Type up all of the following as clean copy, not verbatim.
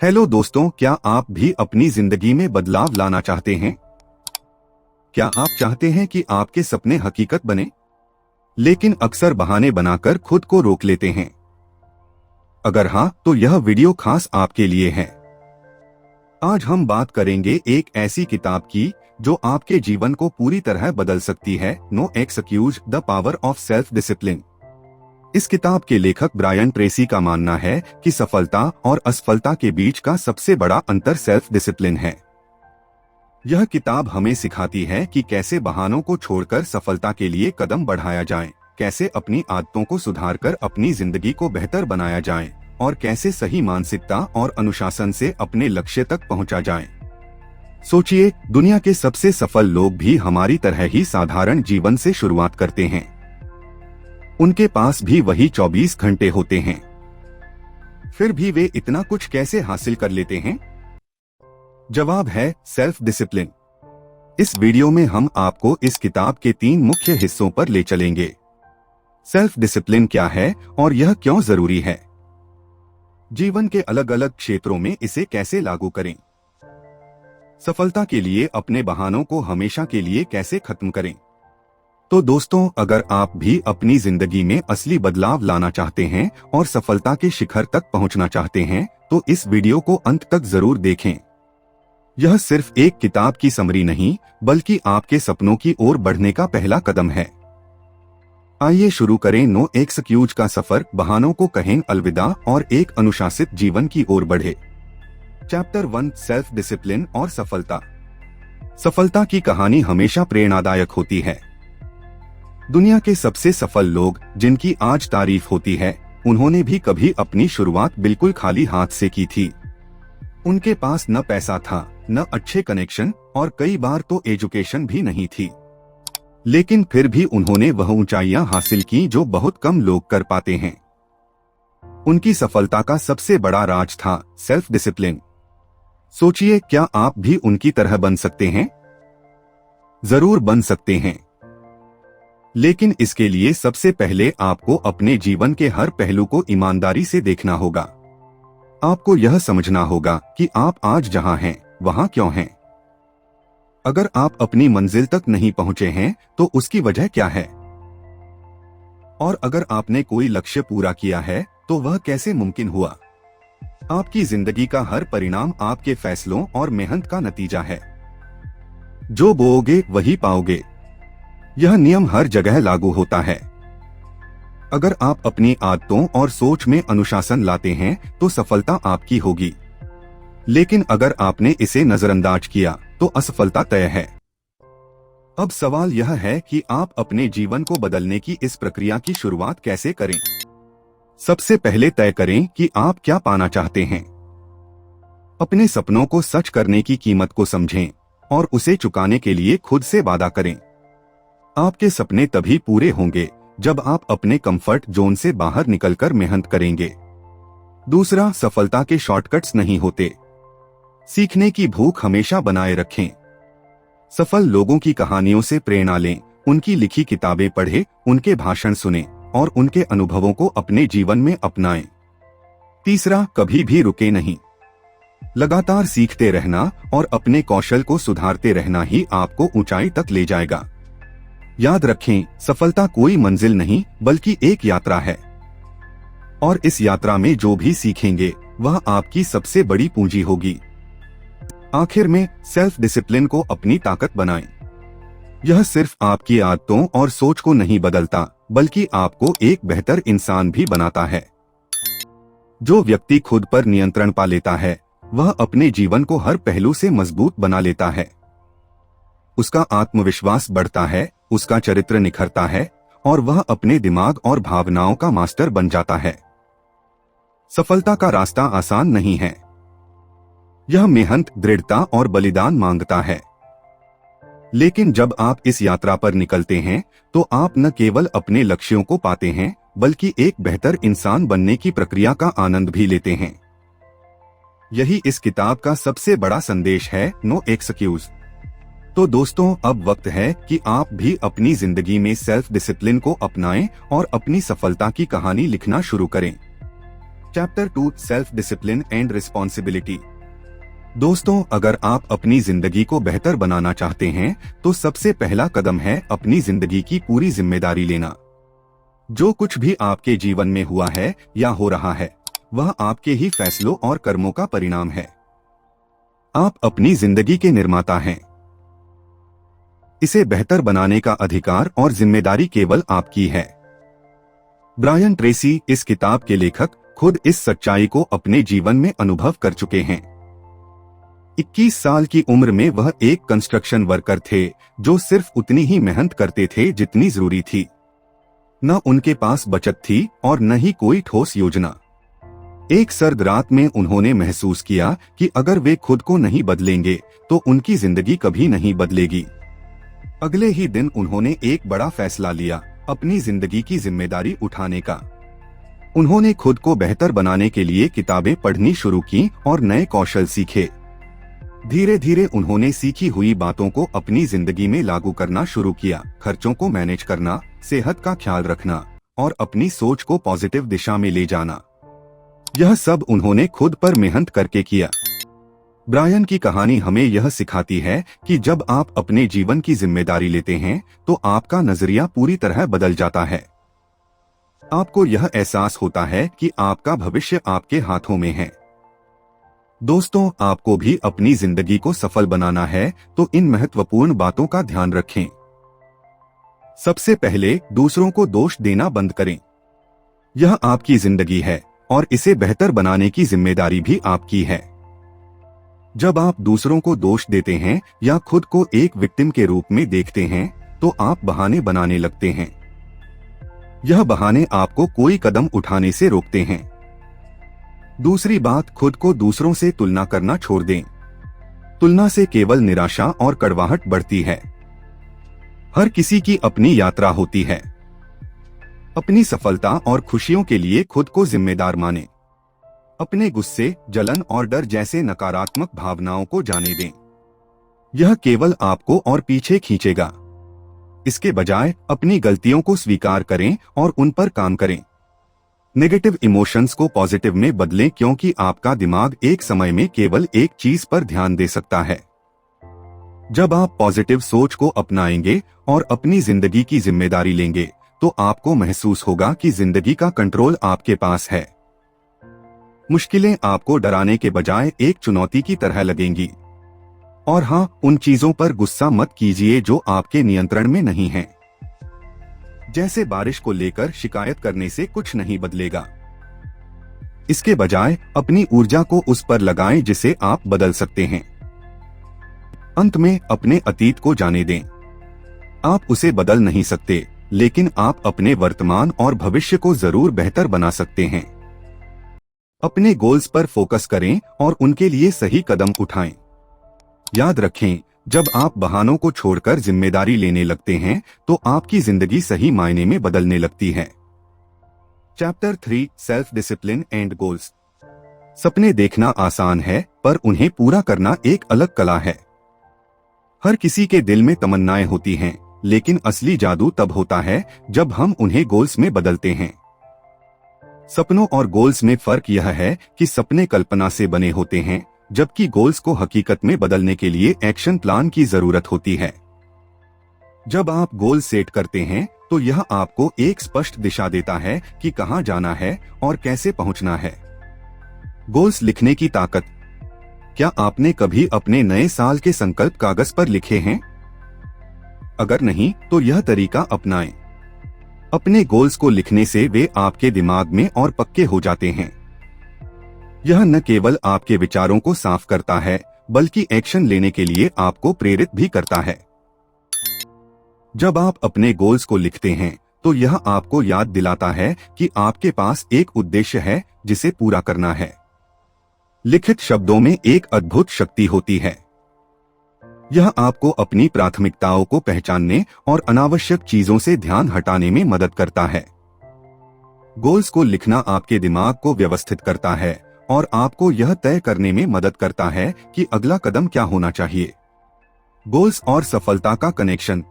Hello दोस्तों, क्या आप भी अपनी जिंदगी में बदलाव लाना चाहते हैं? क्या आप चाहते हैं कि आपके सपने हकीकत बने, लेकिन अक्सर बहाने बनाकर खुद को रोक लेते हैं? अगर हाँ, तो यह वीडियो खास आपके लिए है। आज हम बात करेंगे एक ऐसी किताब की जो आपके जीवन को पूरी तरह बदल सकती है। No excuse, the power of self discipline. इस किताब के लेखक ब्रायन ट्रेसी का मानना है कि सफलता और असफलता के बीच का सबसे बड़ा अंतर सेल्फ डिसिप्लिन है। यह किताब हमें सिखाती है कि कैसे बहानों को छोड़कर सफलता के लिए कदम बढ़ाया जाए, कैसे अपनी आदतों को सुधारकर अपनी जिंदगी को बेहतर बनाया जाए और कैसे सही मानसिकता और अनुशासन से अपने लक्ष्य तक पहुंचा जाए। सोचिए, दुनिया के सबसे सफल लोग भी हमारी तरह ही साधारण जीवन से शुरुआत करते हैं। उनके पास भी वही 24 घंटे होते हैं। फिर भी वे इतना कुछ कैसे हासिल कर लेते हैं? जवाब है सेल्फ डिसिप्लिन। इस वीडियो में हम आपको इस किताब के 3 मुख्य हिस्सों पर ले चलेंगे। सेल्फ डिसिप्लिन क्या है और यह क्यों जरूरी है? जीवन के अलग अलग क्षेत्रों में इसे कैसे लागू करें? सफलता के लिए अपने बहानों को हमेशा के लिए कैसे खत्म करें? तो दोस्तों, अगर आप भी अपनी जिंदगी में असली बदलाव लाना चाहते हैं और सफलता के शिखर तक पहुंचना चाहते हैं, तो इस वीडियो को अंत तक जरूर देखें। यह सिर्फ एक किताब की समरी नहीं, बल्कि आपके सपनों की ओर बढ़ने का पहला कदम है। आइए शुरू करें नो एक्सक्यूज का सफर, बहानों को कहें अलविदा और एक अनुशासित जीवन की ओर बढ़े। चैप्टर 1, सेल्फ डिसिप्लिन और सफलता। सफलता की कहानी हमेशा प्रेरणादायक होती है। दुनिया के सबसे सफल लोग जिनकी आज तारीफ होती है, उन्होंने भी कभी अपनी शुरुआत बिल्कुल खाली हाथ से की थी। उनके पास न पैसा था, न अच्छे कनेक्शन और कई बार तो एजुकेशन भी नहीं थी। लेकिन फिर भी उन्होंने वह ऊंचाइयां हासिल की जो बहुत कम लोग कर पाते हैं। उनकी सफलता का सबसे बड़ा राज था सेल्फ डिसिप्लिन। सोचिए, क्या आप भी उनकी तरह बन सकते हैं? जरूर बन सकते हैं, लेकिन इसके लिए सबसे पहले आपको अपने जीवन के हर पहलू को ईमानदारी से देखना होगा। आपको यह समझना होगा कि आप आज जहां हैं, वहां क्यों हैं। अगर आप अपनी मंजिल तक नहीं पहुंचे हैं, तो उसकी वजह क्या है? और अगर आपने कोई लक्ष्य पूरा किया है, तो वह कैसे मुमकिन हुआ? आपकी जिंदगी का हर परिणाम आपके फैसलों और मेहनत का नतीजा है। जो बोओगे वही पाओगे। यह नियम हर जगह लागू होता है। अगर आप अपनी आदतों और सोच में अनुशासन लाते हैं, तो सफलता आपकी होगी। लेकिन अगर आपने इसे नजरअंदाज किया, तो असफलता तय है। अब सवाल यह है कि आप अपने जीवन को बदलने की इस प्रक्रिया की शुरुआत कैसे करें। सबसे पहले तय करें कि आप क्या पाना चाहते हैं। अपने सपनों को सच करने की कीमत को समझें और उसे चुकाने के लिए खुद से वादा करें। आपके सपने तभी पूरे होंगे जब आप अपने कंफर्ट जोन से बाहर निकलकर मेहनत करेंगे। दूसरा, सफलता के शॉर्टकट्स नहीं होते। सीखने की भूख हमेशा बनाए रखें। सफल लोगों की कहानियों से प्रेरणा लें, उनकी लिखी किताबें पढ़ें, उनके भाषण सुनें और उनके अनुभवों को अपने जीवन में अपनाएं। तीसरा, कभी भी रुके नहीं। लगातार सीखते रहना और अपने कौशल को सुधारते रहना ही आपको ऊंचाई तक ले जाएगा। याद रखें, सफलता कोई मंजिल नहीं, बल्कि एक यात्रा है। और इस यात्रा में जो भी सीखेंगे, वह आपकी सबसे बड़ी पूंजी होगी। आखिर में, सेल्फ डिसिप्लिन को अपनी ताकत बनाएं। यह सिर्फ आपकी आदतों और सोच को नहीं बदलता, बल्कि आपको एक बेहतर इंसान भी बनाता है। जो व्यक्ति खुद पर नियंत्रण पा लेता है, वह अपने जीवन को हर पहलू से मजबूत बना लेता है। उसका आत्मविश्वास बढ़ता है, उसका चरित्र निखरता है और वह अपने दिमाग और भावनाओं का मास्टर बन जाता है। सफलता का रास्ता आसान नहीं है। यह मेहनत, दृढ़ता और बलिदान मांगता है। लेकिन जब आप इस यात्रा पर निकलते हैं, तो आप न केवल अपने लक्ष्यों को पाते हैं, बल्कि एक बेहतर इंसान बनने की प्रक्रिया का आनंद भी लेते हैं। यही इस किताब का सबसे बड़ा संदेश है, नो एक्सक्यूज। तो दोस्तों, अब वक्त है कि आप भी अपनी जिंदगी में सेल्फ डिसिप्लिन को अपनाएं और अपनी सफलता की कहानी लिखना शुरू करें। Chapter 2 self discipline and responsibility. दोस्तों, अगर आप अपनी जिंदगी को बेहतर बनाना चाहते हैं तो सबसे पहला कदम है अपनी जिंदगी की पूरी जिम्मेदारी लेना। जो कुछ भी आपके जीवन में हुआ है या हो रहा है वह आपके ही फैसलों और कर्मों का परिणाम है। आप अपनी जिंदगी के निर्माता हैं। इसे बेहतर बनाने का अधिकार और जिम्मेदारी केवल आपकी है। ब्रायन ट्रेसी, इस किताब के लेखक, खुद इस सच्चाई को अपने जीवन में अनुभव कर चुके हैं। 21 साल की उम्र में वह एक कंस्ट्रक्शन वर्कर थे जो सिर्फ उतनी ही मेहनत करते थे जितनी जरूरी थी। न उनके पास बचत थी और न ही कोई ठोस योजना। एक सर्द रात में उन्होंने महसूस किया कि अगर वे खुद को नहीं बदलेंगे तो उनकी जिंदगी कभी नहीं बदलेगी। अगले ही दिन उन्होंने एक बड़ा फैसला लिया, अपनी जिंदगी की जिम्मेदारी उठाने का। उन्होंने खुद को बेहतर बनाने के लिए किताबें पढ़नी शुरू की और नए कौशल सीखे। धीरे धीरे उन्होंने सीखी हुई बातों को अपनी जिंदगी में लागू करना शुरू किया। खर्चों को मैनेज करना, सेहत का ख्याल रखना और अपनी सोच को पॉजिटिव दिशा में ले जाना। यह सब उन्होंने खुद पर मेहनत करके किया। ब्रायन की कहानी हमें यह सिखाती है कि जब आप अपने जीवन की जिम्मेदारी लेते हैं तो आपका नजरिया पूरी तरह बदल जाता है। आपको यह एहसास होता है कि आपका भविष्य आपके हाथों में है। दोस्तों, आपको भी अपनी जिंदगी को सफल बनाना है तो इन महत्वपूर्ण बातों का ध्यान रखें। सबसे पहले, दूसरों को दोष देना बंद करें। यह आपकी जिंदगी है और इसे बेहतर बनाने की जिम्मेदारी भी आपकी है। जब आप दूसरों को दोष देते हैं या खुद को एक विक्टिम के रूप में देखते हैं तो आप बहाने बनाने लगते हैं। यह बहाने आपको कोई कदम उठाने से रोकते हैं। दूसरी बात, खुद को दूसरों से तुलना करना छोड़ दें। तुलना से केवल निराशा और कड़वाहट बढ़ती है। हर किसी की अपनी यात्रा होती है। अपनी सफलता और खुशियों के लिए खुद को जिम्मेदार मानें। अपने गुस्से, जलन और डर जैसे नकारात्मक भावनाओं को जाने दें। यह केवल आपको और पीछे खींचेगा। इसके बजाय अपनी गलतियों को स्वीकार करें और उन पर काम करें। नेगेटिव इमोशंस को पॉजिटिव में बदलें क्योंकि आपका दिमाग एक समय में केवल एक चीज पर ध्यान दे सकता है। जब आप पॉजिटिव सोच को अपनाएंगे और अपनी जिंदगी की जिम्मेदारी लेंगे तो आपको महसूस होगा कि जिंदगी का कंट्रोल आपके पास है। मुश्किलें आपको डराने के बजाय एक चुनौती की तरह लगेंगी। और हाँ, उन चीजों पर गुस्सा मत कीजिए जो आपके नियंत्रण में नहीं हैं। जैसे बारिश को लेकर शिकायत करने से कुछ नहीं बदलेगा। इसके बजाय अपनी ऊर्जा को उस पर लगाएं जिसे आप बदल सकते हैं। अंत में, अपने अतीत को जाने दें। आप उसे बदल नहीं सकते, लेकिन आप अपने वर्तमान और भविष्य को जरूर बेहतर बना सकते हैं। अपने गोल्स पर फोकस करें और उनके लिए सही कदम उठाएं। याद रखें, जब आप बहानों को छोड़कर जिम्मेदारी लेने लगते हैं तो आपकी जिंदगी सही मायने में बदलने लगती है। Chapter 3 self discipline and goals. सपने देखना आसान है पर उन्हें पूरा करना एक अलग कला है। हर किसी के दिल में तमन्नाएं होती हैं, लेकिन असली जादू तब होता है जब हम उन्हें गोल्स में बदलते हैं। सपनों और गोल्स में फर्क यह है कि सपने कल्पना से बने होते हैं, जबकि गोल्स को हकीकत में बदलने के लिए एक्शन प्लान की जरूरत होती है। जब आप गोल सेट करते हैं तो यह आपको एक स्पष्ट दिशा देता है कि कहां जाना है और कैसे पहुंचना है। गोल्स लिखने की ताकत। क्या आपने कभी अपने नए साल के संकल्प कागज पर लिखे हैं? अगर नहीं तो यह तरीका अपनाएं। अपने गोल्स को लिखने से वे आपके दिमाग में और पक्के हो जाते हैं। यह न केवल आपके विचारों को साफ करता है बल्कि एक्शन लेने के लिए आपको प्रेरित भी करता है। जब आप अपने गोल्स को लिखते हैं तो यह आपको याद दिलाता है कि आपके पास एक उद्देश्य है जिसे पूरा करना है। लिखित शब्दों में एक अद्भुत शक्ति होती है। यह आपको अपनी प्राथमिकताओं को पहचानने और अनावश्यक चीजों से ध्यान हटाने में मदद करता है। गोल्स को लिखना आपके दिमाग को व्यवस्थित करता है और आपको यह तय करने में मदद करता है कि अगला कदम क्या होना चाहिए। गोल्स और सफलता का कनेक्शन।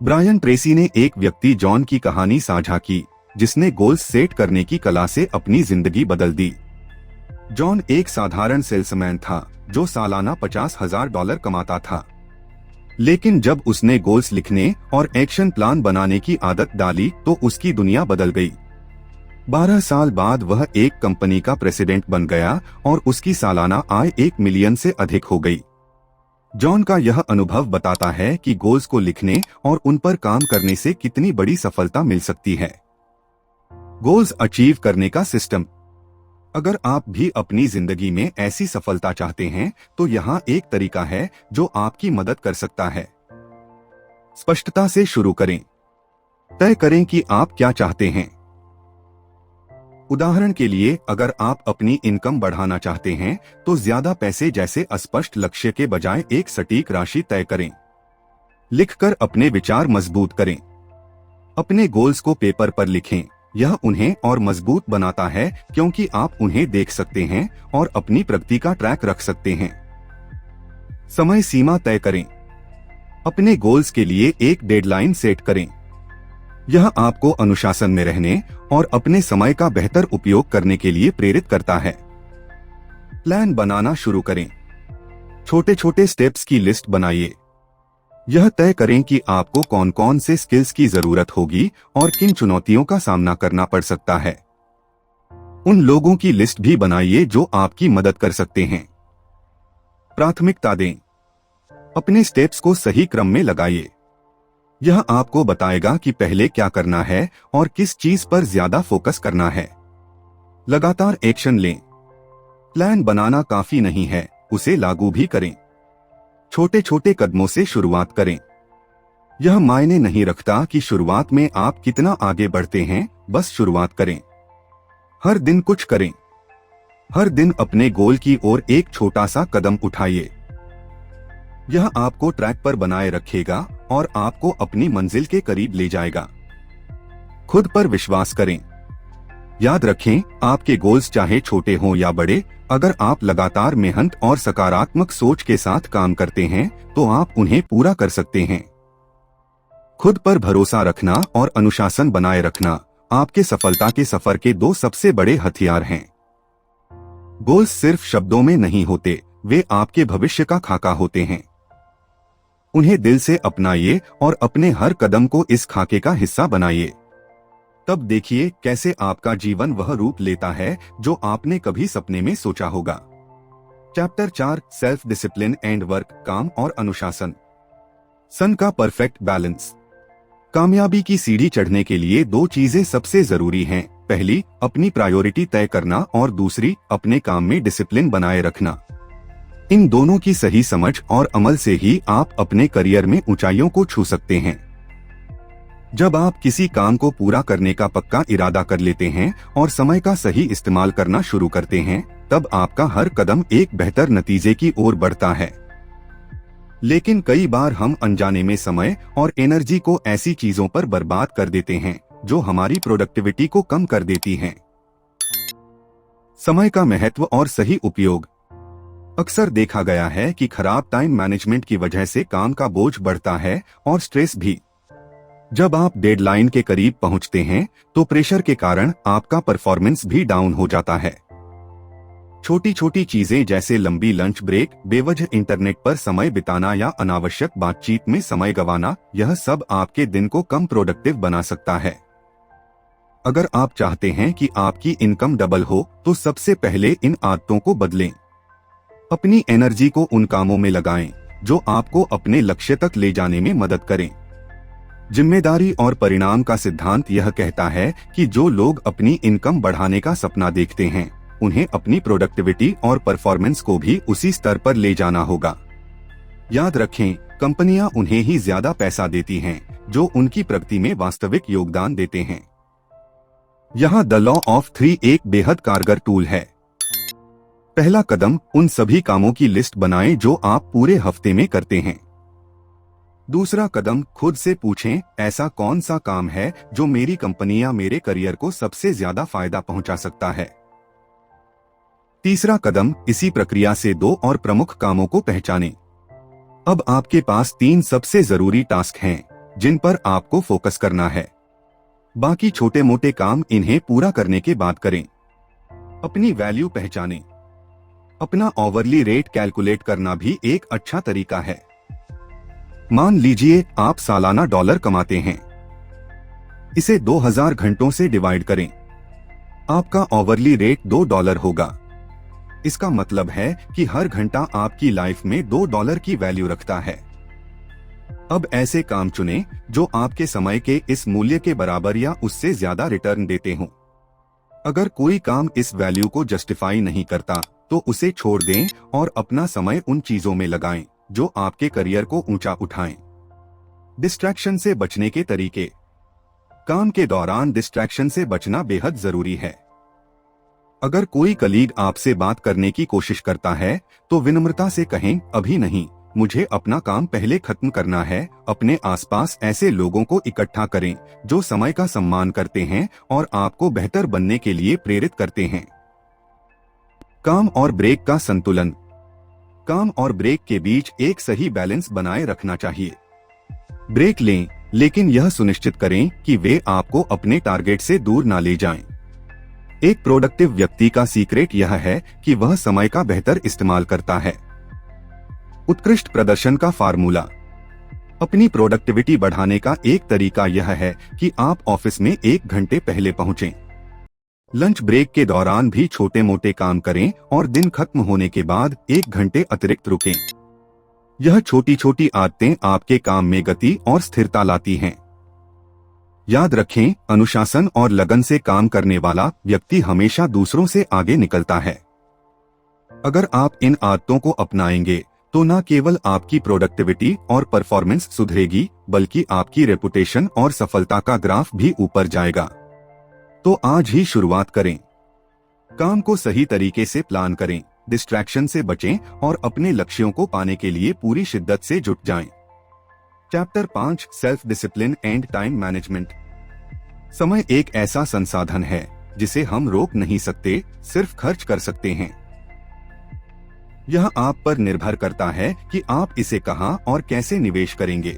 ब्रायन ट्रेसी ने एक व्यक्ति जॉन की कहानी साझा की जिसने गोल्स सेट करने की कला से अपनी जिंदगी बदल दी। जॉन एक साधारण सेल्समैन था जो सालाना $50,000 कमाता था, लेकिन जब उसने गोल्स लिखने और एक्शन प्लान बनाने की आदत डाली तो उसकी दुनिया बदल गई। 12 साल बाद वह एक कंपनी का प्रेसिडेंट बन गया और उसकी सालाना आय 1 मिलियन से अधिक हो गई। जॉन का यह अनुभव बताता है कि गोल्स को लिखने और उन पर काम करने से कितनी बड़ी सफलता मिल सकती है। गोल्स अचीव करने का सिस्टम। अगर आप भी अपनी जिंदगी में ऐसी सफलता चाहते हैं तो यहाँ एक तरीका है जो आपकी मदद कर सकता है। स्पष्टता से शुरू करें। तय करें कि आप क्या चाहते हैं। उदाहरण के लिए, अगर आप अपनी इनकम बढ़ाना चाहते हैं तो ज्यादा पैसे जैसे अस्पष्ट लक्ष्य के बजाय एक सटीक राशि तय करें। लिखकर अपने विचार मजबूत करें। अपने गोल्स को पेपर पर लिखें। यह उन्हें और मजबूत बनाता है क्योंकि आप उन्हें देख सकते हैं और अपनी प्रगति का ट्रैक रख सकते हैं। समय सीमा तय करें। अपने गोल्स के लिए एक डेडलाइन सेट करें। यह आपको अनुशासन में रहने और अपने समय का बेहतर उपयोग करने के लिए प्रेरित करता है। प्लान बनाना शुरू करें। छोटे छोटे स्टेप्स की लिस्ट बनाइए। यह तय करें कि आपको कौन कौन से स्किल्स की जरूरत होगी और किन चुनौतियों का सामना करना पड़ सकता है। उन लोगों की लिस्ट भी बनाइए जो आपकी मदद कर सकते हैं। प्राथमिकता दें। अपने स्टेप्स को सही क्रम में लगाइए। यह आपको बताएगा कि पहले क्या करना है और किस चीज पर ज्यादा फोकस करना है। लगातार एक्शन लें। प्लान बनाना काफी नहीं है, उसे लागू भी करें। छोटे छोटे कदमों से शुरुआत करें। यह मायने नहीं रखता कि शुरुआत में आप कितना आगे बढ़ते हैं, बस शुरुआत करें। हर दिन कुछ करें। हर दिन अपने गोल की ओर एक छोटा सा कदम उठाइए। यह आपको ट्रैक पर बनाए रखेगा और आपको अपनी मंजिल के करीब ले जाएगा। खुद पर विश्वास करें। याद रखें, आपके गोल्स चाहे छोटे हों या बड़े, अगर आप लगातार मेहनत और सकारात्मक सोच के साथ काम करते हैं तो आप उन्हें पूरा कर सकते हैं। खुद पर भरोसा रखना और अनुशासन बनाए रखना आपके सफलता के सफर के 2 सबसे बड़े हथियार हैं। गोल्स सिर्फ शब्दों में नहीं होते, वे आपके भविष्य का खाका होते हैं। उन्हें दिल से अपनाइए और अपने हर कदम को इस खाके का हिस्सा बनाइए। तब देखिए कैसे आपका जीवन वह रूप लेता है जो आपने कभी सपने में सोचा होगा। Chapter 4, self discipline and work, काम और अनुशासन। सन का परफेक्ट बैलेंस। कामयाबी की सीढ़ी चढ़ने के लिए 2 चीजें सबसे जरूरी हैं। पहली, अपनी प्रायोरिटी तय करना और दूसरी, अपने काम में डिसिप्लिन बनाए रखना। इन दोनों की सही समझ और अमल से ही आप अपने करियर में ऊंचाइयों को छू सकते हैं। जब आप किसी काम को पूरा करने का पक्का इरादा कर लेते हैं और समय का सही इस्तेमाल करना शुरू करते हैं, तब आपका हर कदम एक बेहतर नतीजे की ओर बढ़ता है। लेकिन कई बार हम अनजाने में समय और एनर्जी को ऐसी चीजों पर बर्बाद कर देते हैं जो हमारी प्रोडक्टिविटी को कम कर देती हैं। समय का महत्व और सही उपयोग। अक्सर देखा गया है कि खराब टाइम मैनेजमेंट की वजह से काम का बोझ बढ़ता है और स्ट्रेस भी। जब आप डेडलाइन के करीब पहुंचते हैं तो प्रेशर के कारण आपका परफॉर्मेंस भी डाउन हो जाता है। छोटी छोटी चीजें जैसे लंबी लंच ब्रेक, बेवजह इंटरनेट पर समय बिताना या अनावश्यक बातचीत में समय गंवाना, यह सब आपके दिन को कम प्रोडक्टिव बना सकता है। अगर आप चाहते हैं कि आपकी इनकम डबल हो तो सबसे पहले इन आदतों को बदलें। अपनी एनर्जी को उन कामों में लगाएं जो आपको अपने लक्ष्य तक ले जाने में मदद करें। जिम्मेदारी और परिणाम का सिद्धांत यह कहता है कि जो लोग अपनी इनकम बढ़ाने का सपना देखते हैं, उन्हें अपनी प्रोडक्टिविटी और परफॉर्मेंस को भी उसी स्तर पर ले जाना होगा। याद रखें, कंपनियां उन्हें ही ज्यादा पैसा देती हैं जो उनकी प्रगति में वास्तविक योगदान देते हैं। यहाँ द लॉ ऑफ 3 एक बेहद कारगर टूल है। पहला कदम, उन सभी कामों की लिस्ट बनाएं जो आप पूरे हफ्ते में करते हैं। दूसरा कदम, खुद से पूछें, ऐसा कौन सा काम है जो मेरी कंपनी या मेरे करियर को सबसे ज्यादा फायदा पहुंचा सकता है। तीसरा कदम, इसी प्रक्रिया से 2 और प्रमुख कामों को पहचानें। अब आपके पास 3 सबसे जरूरी टास्क हैं जिन पर आपको फोकस करना है। बाकी छोटे मोटे काम इन्हें पूरा करने के बाद करें। अपनी वैल्यू पहचानें। अपना ओवरली रेट कैलकुलेट करना भी एक अच्छा तरीका है। मान लीजिए आप सालाना डॉलर कमाते हैं। इसे 2000 घंटों से डिवाइड करें। आपका ओवरली रेट $2 होगा। इसका मतलब है कि हर घंटा आपकी लाइफ में $2 की वैल्यू रखता है। अब ऐसे काम चुनें जो आपके समय के इस मूल्य के बराबर या उससे ज्यादा रिटर्न देते हों। अगर कोई काम इस वैल्यू को जस्टिफाई नहीं करता तो उसे छोड़ दें और अपना समय उन चीजों में लगाएं जो आपके करियर को ऊंचा उठाएं। डिस्ट्रैक्शन से बचने के तरीके। काम के दौरान डिस्ट्रैक्शन से बचना बेहद जरूरी है। अगर कोई कलीग आपसे बात करने की कोशिश करता है तो विनम्रता से कहें, अभी नहीं, मुझे अपना काम पहले खत्म करना है। अपने आसपास ऐसे लोगों को इकट्ठा करें जो समय का सम्मान करते हैं और आपको बेहतर बनने के लिए प्रेरित करते हैं। काम और ब्रेक का संतुलन। काम और ब्रेक के बीच एक सही बैलेंस बनाए रखना चाहिए। ब्रेक लें, लेकिन यह सुनिश्चित करें कि वे आपको अपने टारगेट से दूर ना ले जाएं। एक प्रोडक्टिव व्यक्ति का सीक्रेट यह है कि वह समय का बेहतर इस्तेमाल करता है। उत्कृष्ट प्रदर्शन का फार्मूला। अपनी प्रोडक्टिविटी बढ़ाने का एक तरीका यह है कि आप ऑफिस में 1 घंटे पहले पहुंचें। लंच ब्रेक के दौरान भी छोटे मोटे काम करें और दिन खत्म होने के बाद 1 घंटे अतिरिक्त रुकें। यह छोटी छोटी आदतें आपके काम में गति और स्थिरता लाती हैं। याद रखें, अनुशासन और लगन से काम करने वाला व्यक्ति हमेशा दूसरों से आगे निकलता है। अगर आप इन आदतों को अपनाएंगे तो न केवल आपकी प्रोडक्टिविटी और परफॉर्मेंस सुधरेगी, बल्कि आपकी रेपुटेशन और सफलता का ग्राफ भी ऊपर जाएगा। तो आज ही शुरुआत करें। काम को सही तरीके से प्लान करें, डिस्ट्रैक्शन से बचें और अपने लक्ष्यों को पाने के लिए पूरी शिद्दत से जुट जाएं। Chapter 5, self discipline and time management. समय एक ऐसा संसाधन है जिसे हम रोक नहीं सकते, सिर्फ खर्च कर सकते हैं। यह आप पर निर्भर करता है कि आप इसे कहां और कैसे निवेश करेंगे।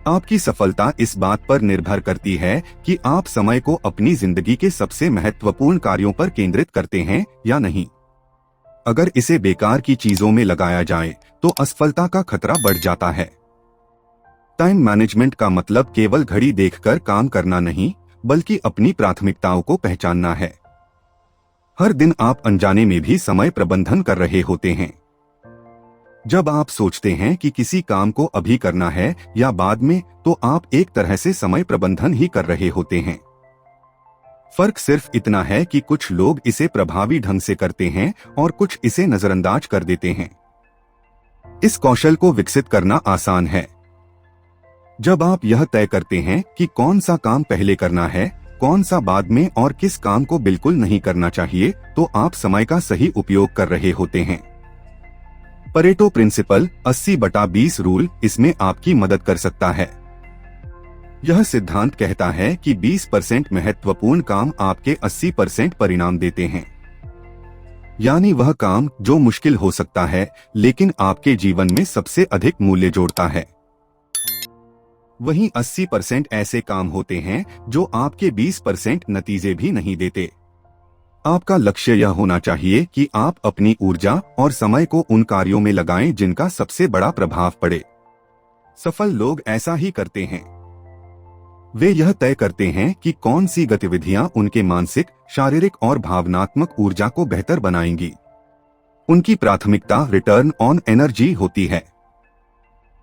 आपकी सफलता इस बात पर निर्भर करती है कि आप समय को अपनी जिंदगी के सबसे महत्वपूर्ण कार्यों पर केंद्रित करते हैं या नहीं। अगर इसे बेकार की चीजों में लगाया जाए तो असफलता का खतरा बढ़ जाता है। टाइम मैनेजमेंट का मतलब केवल घड़ी देखकर काम करना नहीं, बल्कि अपनी प्राथमिकताओं को पहचानना है। हर दिन आप अनजाने में भी समय प्रबंधन कर रहे होते हैं। जब आप सोचते हैं कि किसी काम को अभी करना है या बाद में, तो आप एक तरह से समय प्रबंधन ही कर रहे होते हैं। फर्क सिर्फ इतना है कि कुछ लोग इसे प्रभावी ढंग से करते हैं और कुछ इसे नजरअंदाज कर देते हैं। इस कौशल को विकसित करना आसान है। जब आप यह तय करते हैं कि कौन सा काम पहले करना है, कौन सा बाद में और किस काम को बिल्कुल नहीं करना चाहिए, तो आप समय का सही उपयोग कर रहे होते हैं। परेटो प्रिंसिपल 80/20 रूल इसमें आपकी मदद कर सकता है। यह सिद्धांत कहता है कि 20% महत्वपूर्ण काम आपके 80% परिणाम देते हैं। यानी वह काम जो मुश्किल हो सकता है लेकिन आपके जीवन में सबसे अधिक मूल्य जोड़ता है। वहीं 80% ऐसे काम होते हैं जो आपके 20% नतीजे भी नहीं देते। आपका लक्ष्य यह होना चाहिए कि आप अपनी ऊर्जा और समय को उन कार्यों में लगाएं जिनका सबसे बड़ा प्रभाव पड़े। सफल लोग ऐसा ही करते हैं। वे यह तय करते हैं कि कौन सी गतिविधियां उनके मानसिक, शारीरिक और भावनात्मक ऊर्जा को बेहतर बनाएंगी। उनकी प्राथमिकता रिटर्न ऑन एनर्जी होती है।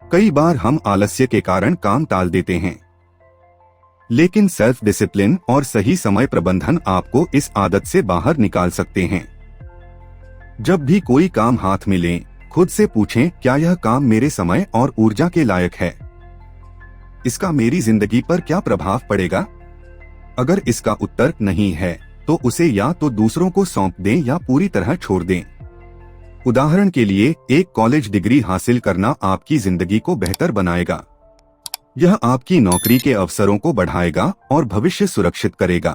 कई बार हम आलस्य के कारण काम टाल देते हैं, लेकिन सेल्फ डिसिप्लिन और सही समय प्रबंधन आपको इस आदत से बाहर निकाल सकते हैं। जब भी कोई काम हाथ में लें, खुद से पूछें, क्या यह काम मेरे समय और ऊर्जा के लायक है? इसका मेरी जिंदगी पर क्या प्रभाव पड़ेगा? अगर इसका उत्तर नहीं है, तो उसे या तो दूसरों को सौंप दें या पूरी तरह छोड़ दें। उदाहरण के लिए, एक कॉलेज डिग्री हासिल करना आपकी जिंदगी को बेहतर बनाएगा। यह आपकी नौकरी के अवसरों को बढ़ाएगा और भविष्य सुरक्षित करेगा।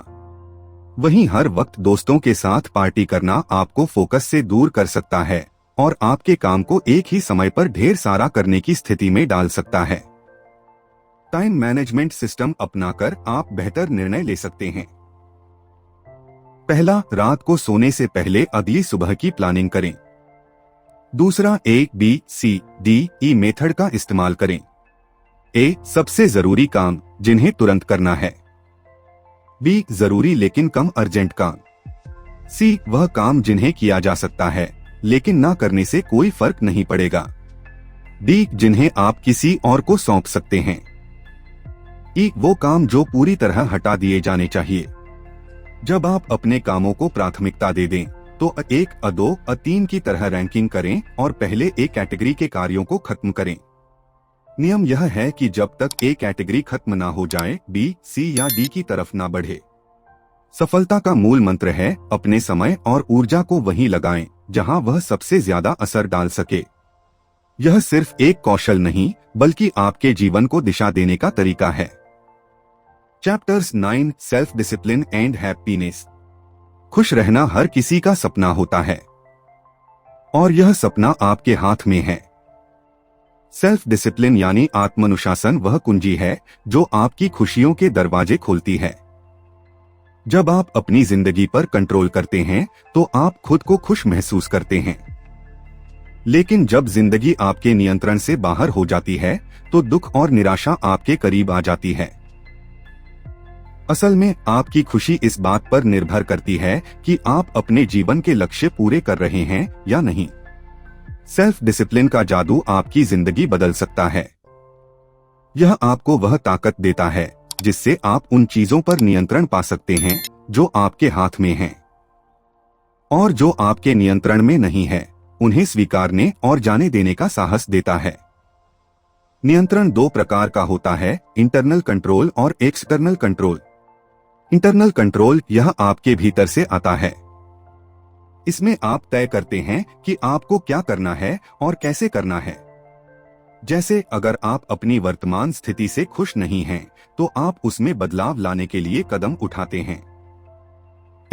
वहीं हर वक्त दोस्तों के साथ पार्टी करना आपको फोकस से दूर कर सकता है और आपके काम को एक ही समय पर ढेर सारा करने की स्थिति में डाल सकता है। टाइम मैनेजमेंट सिस्टम अपनाकर आप बेहतर निर्णय ले सकते हैं। पहला, रात को सोने से पहले अगली सुबह की प्लानिंग करें। दूसरा, ABCDE मेथड का इस्तेमाल करें। A, सबसे जरूरी काम जिन्हें तुरंत करना है। B, जरूरी लेकिन कम अर्जेंट काम। C, वह काम जिन्हें किया जा सकता है लेकिन ना करने से कोई फर्क नहीं पड़ेगा। D, जिन्हें आप किसी और को सौंप सकते हैं। E, वो काम जो पूरी तरह हटा दिए जाने चाहिए। जब आप अपने कामों को प्राथमिकता दे दें तो A1, A2, A3 की तरह रैंकिंग करें और पहले A कैटेगरी के कार्यों को खत्म करें। नियम यह है कि जब तक A कैटेगरी खत्म ना हो जाए, B, C या D की तरफ ना बढ़े। सफलता का मूल मंत्र है अपने समय और ऊर्जा को वहीं लगाएं जहां वह सबसे ज्यादा असर डाल सके। यह सिर्फ एक कौशल नहीं बल्कि आपके जीवन को दिशा देने का तरीका है। Chapters 9, self discipline and happiness. खुश रहना हर किसी का सपना होता है और यह सपना आपके हाथ में है। सेल्फ डिसिप्लिन यानी आत्मानुशासन वह कुंजी है जो आपकी खुशियों के दरवाजे खोलती है। जब आप अपनी जिंदगी पर कंट्रोल करते हैं तो आप खुद को खुश महसूस करते हैं। लेकिन जब जिंदगी आपके नियंत्रण से बाहर हो जाती है तो दुख और निराशा आपके करीब आ जाती है। असल में आपकी खुशी इस बात पर निर्भर करती है कि आप अपने जीवन के लक्ष्य पूरे कर रहे हैं या नहीं। सेल्फ डिसिप्लिन का जादू आपकी जिंदगी बदल सकता है। यह आपको वह ताकत देता है जिससे आप उन चीजों पर नियंत्रण पा सकते हैं जो आपके हाथ में हैं और जो आपके नियंत्रण में नहीं है उन्हें स्वीकारने और जाने देने का साहस देता है। नियंत्रण दो प्रकार का होता है, इंटरनल कंट्रोल और एक्सटर्नल कंट्रोल। इंटरनल कंट्रोल यह आपके भीतर से आता है। इसमें आप तय करते हैं कि आपको क्या करना है और कैसे करना है। जैसे अगर आप अपनी वर्तमान स्थिति से खुश नहीं हैं, तो आप उसमें बदलाव लाने के लिए कदम उठाते हैं।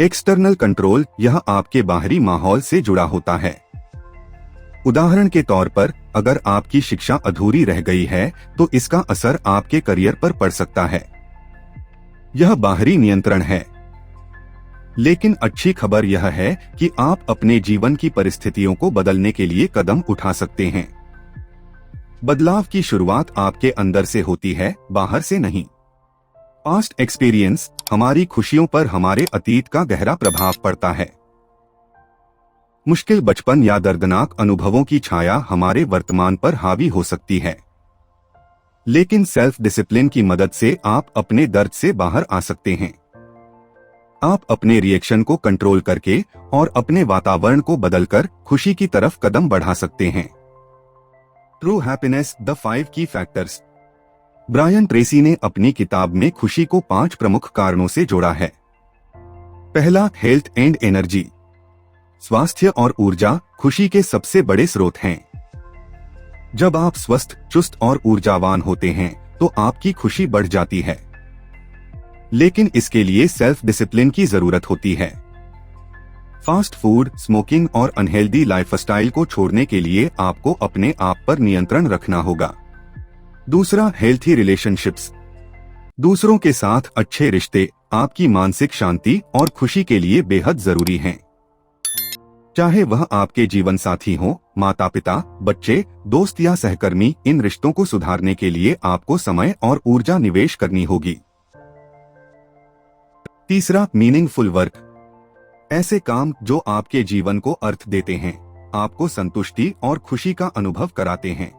एक्सटर्नल कंट्रोल यह आपके बाहरी माहौल से जुड़ा होता है। उदाहरण के तौर पर, अगर आपकी शिक्षा अधूरी रह गई है तो इसका असर आपके करियर पर पड़ सकता है। यह बाहरी नियंत्रण है। लेकिन अच्छी खबर यह है कि आप अपने जीवन की परिस्थितियों को बदलने के लिए कदम उठा सकते हैं। बदलाव की शुरुआत आपके अंदर से होती है, बाहर से नहीं। पास्ट एक्सपीरियंस, हमारी खुशियों पर हमारे अतीत का गहरा प्रभाव पड़ता है। मुश्किल बचपन या दर्दनाक अनुभवों की छाया हमारे वर्तमान पर हावी हो सकती है। लेकिन सेल्फ डिसिप्लिन की मदद से आप अपने दर्द से बाहर आ सकते हैं। आप अपने रिएक्शन को कंट्रोल करके और अपने वातावरण को बदलकर खुशी की तरफ कदम बढ़ा सकते हैं। ट्रू हैप्पीनेस, द 5 की फैक्टर्स। ब्रायन ट्रेसी ने अपनी किताब में खुशी को 5 प्रमुख कारणों से जोड़ा है। पहला, हेल्थ एंड एनर्जी। स्वास्थ्य और ऊर्जा खुशी के सबसे बड़े स्रोत हैं। जब आप स्वस्थ, चुस्त और ऊर्जावान होते हैं तो आपकी खुशी बढ़ जाती है। लेकिन इसके लिए सेल्फ डिसिप्लिन की जरूरत होती है। फास्ट फूड, स्मोकिंग और अनहेल्दी लाइफस्टाइल को छोड़ने के लिए आपको अपने आप पर नियंत्रण रखना होगा। दूसरा, हेल्थी रिलेशनशिप्स। दूसरों के साथ अच्छे रिश्ते आपकी मानसिक शांति और खुशी के लिए बेहद जरूरी हैं। चाहे वह आपके जीवन साथी हो, माता पिता, बच्चे, दोस्त या सहकर्मी, इन रिश्तों को सुधारने के लिए आपको समय और ऊर्जा निवेश करनी होगी। तीसरा, मीनिंगफुल वर्क। ऐसे काम जो आपके जीवन को अर्थ देते हैं, आपको संतुष्टि और खुशी का अनुभव कराते हैं।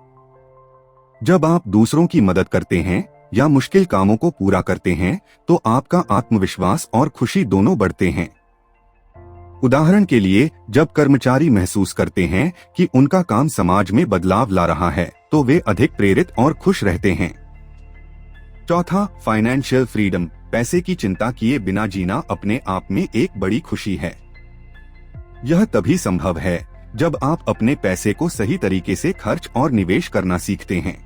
जब आप दूसरों की मदद करते हैं या मुश्किल कामों को पूरा करते हैं तो आपका आत्मविश्वास और खुशी दोनों बढ़ते हैं। उदाहरण के लिए, जब कर्मचारी महसूस करते हैं कि उनका काम समाज में बदलाव ला रहा है तो वे अधिक प्रेरित और खुश रहते हैं। चौथा, फाइनेंशियल फ्रीडम। पैसे की चिंता किए बिना जीना अपने आप में एक बड़ी खुशी है। यह तभी संभव है जब आप अपने पैसे को सही तरीके से खर्च और निवेश करना सीखते हैं।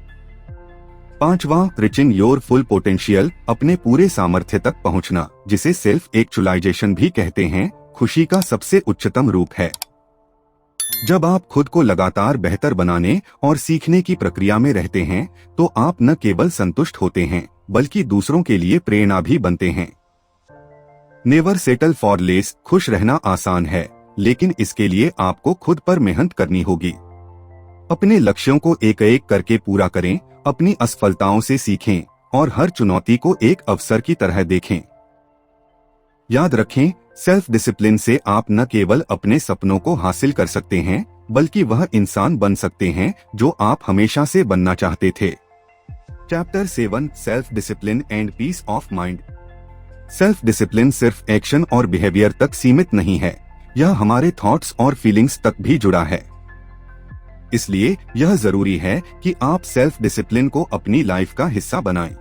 पांचवा, रीचिंग योर फुल पोटेंशियल। अपने पूरे सामर्थ्य तक पहुंचना, जिसे सेल्फ एक्चुअलाइजेशन भी कहते हैं, खुशी का सबसे उच्चतम रूप है। जब आप खुद को लगातार बेहतर बनाने और सीखने की प्रक्रिया में रहते हैं, तो आप न केवल संतुष्ट होते हैं बल्कि दूसरों के लिए प्रेरणा भी बनते हैं। Never settle for less. खुश रहना आसान है, लेकिन इसके लिए आपको खुद पर मेहनत करनी होगी। अपने लक्ष्यों को एक एक करके पूरा करें, अपनी असफलताओं से सीखें और हर चुनौती को एक अवसर की तरह देखें। याद रखें, सेल्फ डिसिप्लिन से आप न केवल अपने सपनों को हासिल कर सकते हैं, बल्कि वह इंसान बन सकते हैं जो आप हमेशा से बनना चाहते थे। Chapter 7, self discipline and peace of mind. Self discipline सिर्फ एक्शन और बिहेवियर तक सीमित नहीं है, यह हमारे थॉट्स और फीलिंग्स तक भी जुड़ा है। इसलिए यह जरूरी है कि आप सेल्फ डिसिप्लिन को अपनी लाइफ का हिस्सा बनाएं।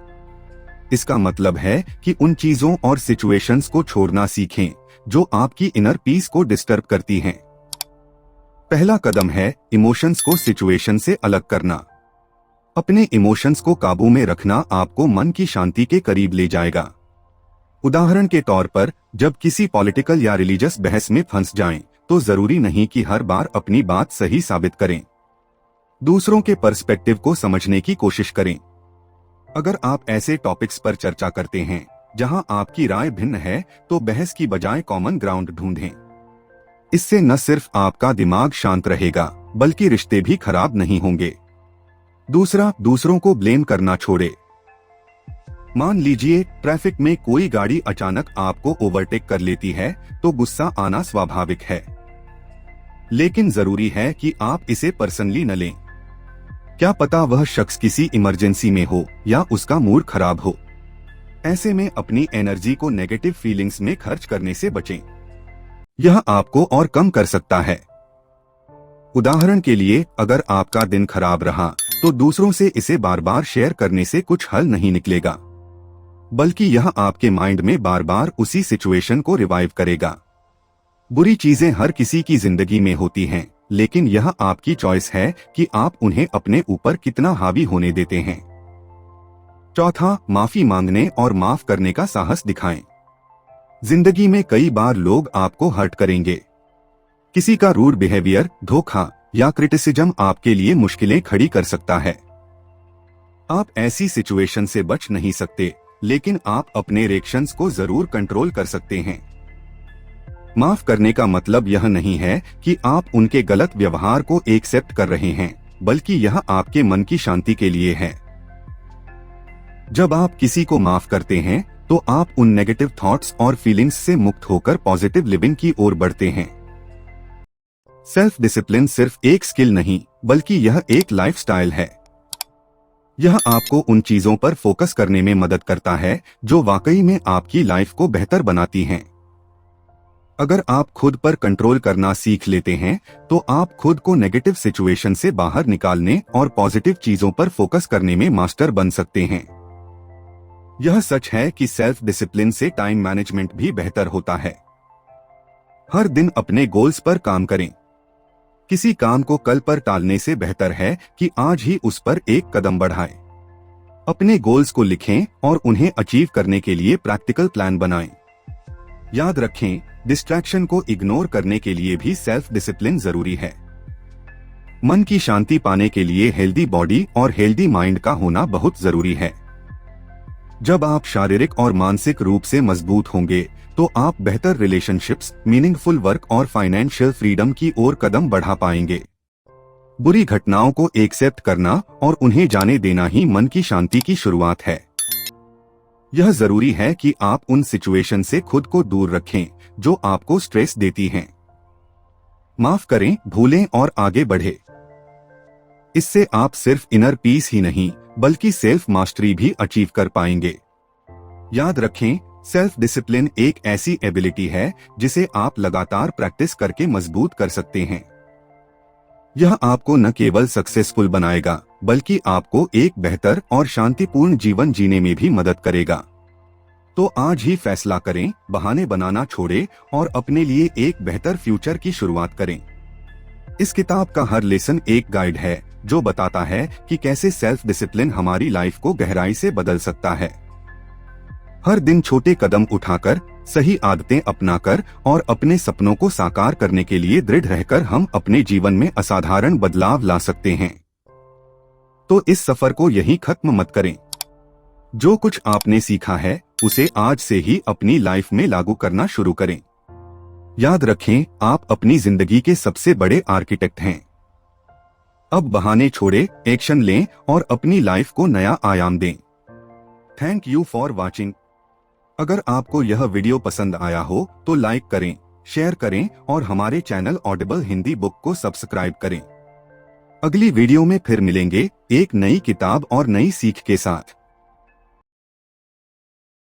इसका मतलब है कि उन चीजों और सिचुएशंस को छोड़ना सीखें जो आपकी इनर पीस को डिस्टर्ब करती हैं। पहला कदम है इमोशंस को सिचुएशन से अलग करना। अपने इमोशंस को काबू में रखना आपको मन की शांति के करीब ले जाएगा। उदाहरण के तौर पर, जब किसी पॉलिटिकल या रिलीजियस बहस में फंस जाएं, तो जरूरी नहीं कि हर बार अपनी बात सही साबित करें। दूसरों के पर्सपेक्टिव को समझने की कोशिश करें। अगर आप ऐसे टॉपिक्स पर चर्चा करते हैं जहां आपकी राय भिन्न है, तो बहस की बजाय कॉमन ग्राउंड ढूंढें। इससे न सिर्फ आपका दिमाग शांत रहेगा, बल्कि रिश्ते भी खराब नहीं होंगे। दूसरा, दूसरों को ब्लेम करना छोड़े। मान लीजिए ट्रैफिक में कोई गाड़ी अचानक आपको ओवरटेक कर लेती है, तो गुस्सा आना स्वाभाविक है। लेकिन जरूरी है कि आप इसे पर्सनली न लें। क्या पता वह शख्स किसी इमरजेंसी में हो या उसका मूड खराब हो। ऐसे में अपनी एनर्जी को नेगेटिव फीलिंग्स में खर्च करने से बचें। यह आपको और कम कर सकता है। उदाहरण के लिए, अगर आपका दिन खराब रहा, तो दूसरों से इसे बार बार शेयर करने से कुछ हल नहीं निकलेगा, बल्कि यह आपके माइंड में बार बार उसी सिचुएशन को रिवाइव करेगा। बुरी चीजें हर किसी की जिंदगी में होती हैं, लेकिन यह आपकी चॉइस है कि आप उन्हें अपने ऊपर कितना हावी होने देते हैं। चौथा, माफी मांगने और माफ करने का साहस दिखाएं। जिंदगी में कई बार लोग आपको हर्ट करेंगे। किसी का रूड बिहेवियर, धोखा या क्रिटिसिज्म आपके लिए मुश्किलें खड़ी कर सकता है। आप ऐसी सिचुएशन से बच नहीं सकते, लेकिन आप अपने रिएक्शंस को जरूर कंट्रोल कर सकते हैं। माफ करने का मतलब यह नहीं है कि आप उनके गलत व्यवहार को एक्सेप्ट कर रहे हैं, बल्कि यह आपके मन की शांति के लिए है। जब आप किसी को माफ करते हैं, तो आप उन नेगेटिव थॉट्स और फीलिंग्स से मुक्त होकर पॉजिटिव लिविंग की ओर बढ़ते हैं। सेल्फ डिसिप्लिन सिर्फ एक स्किल नहीं, बल्कि यह एक लाइफस्टाइल है। यह आपको उन चीजों पर फोकस करने में मदद करता है जो वाकई में आपकी लाइफ को बेहतर बनाती हैं। अगर आप खुद पर कंट्रोल करना सीख लेते हैं, तो आप खुद को नेगेटिव सिचुएशन से बाहर निकालने और पॉजिटिव चीजों पर फोकस करने में मास्टर बन सकते हैं। यह सच है कि सेल्फ डिसिप्लिन से टाइम मैनेजमेंट भी बेहतर होता है। हर दिन अपने गोल्स पर काम करें। किसी काम को कल पर टालने से बेहतर है कि आज ही उस पर एक कदम बढ़ाएं। अपने गोल्स को लिखें और उन्हें अचीव करने के लिए प्रैक्टिकल प्लान बनाएं। याद रखें, डिस्ट्रैक्शन को इग्नोर करने के लिए भी सेल्फ डिसिप्लिन जरूरी है। मन की शांति पाने के लिए हेल्दी बॉडी और हेल्दी माइंड का होना बहुत जरूरी है। जब आप शारीरिक और मानसिक रूप से मजबूत होंगे, तो आप बेहतर रिलेशनशिप्स, मीनिंगफुल वर्क और फाइनेंशियल फ्रीडम की ओर कदम बढ़ा पाएंगे। बुरी घटनाओं को एक्सेप्ट करना और उन्हें जाने देना ही मन की शांति की शुरुआत है। यह जरूरी है कि आप उन सिचुएशन से खुद को दूर रखें जो आपको स्ट्रेस देती हैं। माफ करें, भूलें और आगे बढ़े। इससे आप सिर्फ इनर पीस ही नहीं, बल्कि सेल्फ मास्टरी भी अचीव कर पाएंगे। याद रखें, सेल्फ डिसिप्लिन एक ऐसी एबिलिटी है जिसे आप लगातार प्रैक्टिस करके मजबूत कर सकते हैं। यह आपको न केवल सक्सेसफुल बनाएगा, बल्कि आपको एक बेहतर और शांतिपूर्ण जीवन जीने में भी मदद करेगा। तो आज ही फैसला करें, बहाने बनाना छोड़ें और अपने लिए एक बेहतर फ्यूचर की शुरुआत करें। इस किताब का हर लेसन एक गाइड है जो बताता है कि कैसे सेल्फ डिसिप्लिन हमारी लाइफ को गहराई से बदल सकता है। हर दिन छोटे कदम उठाकर सही आदतें अपनाकर और अपने सपनों को साकार करने के लिए दृढ़ रहकर हम अपने जीवन में असाधारण बदलाव ला सकते हैं। तो इस सफर को यहीं खत्म मत करें। जो कुछ आपने सीखा है उसे आज से ही अपनी लाइफ में लागू करना शुरू करें। याद रखें, आप अपनी जिंदगी के सबसे बड़े आर्किटेक्ट हैं। अब बहाने छोड़े, एक्शन लें और अपनी लाइफ को नया आयाम दें। Thank you for watching. अगर आपको यह वीडियो पसंद आया हो तो लाइक करें, शेयर करें और हमारे चैनल ऑडिबल हिंदी बुक को सब्सक्राइब करें। अगली वीडियो में फिर मिलेंगे एक नई किताब और नई सीख के साथ।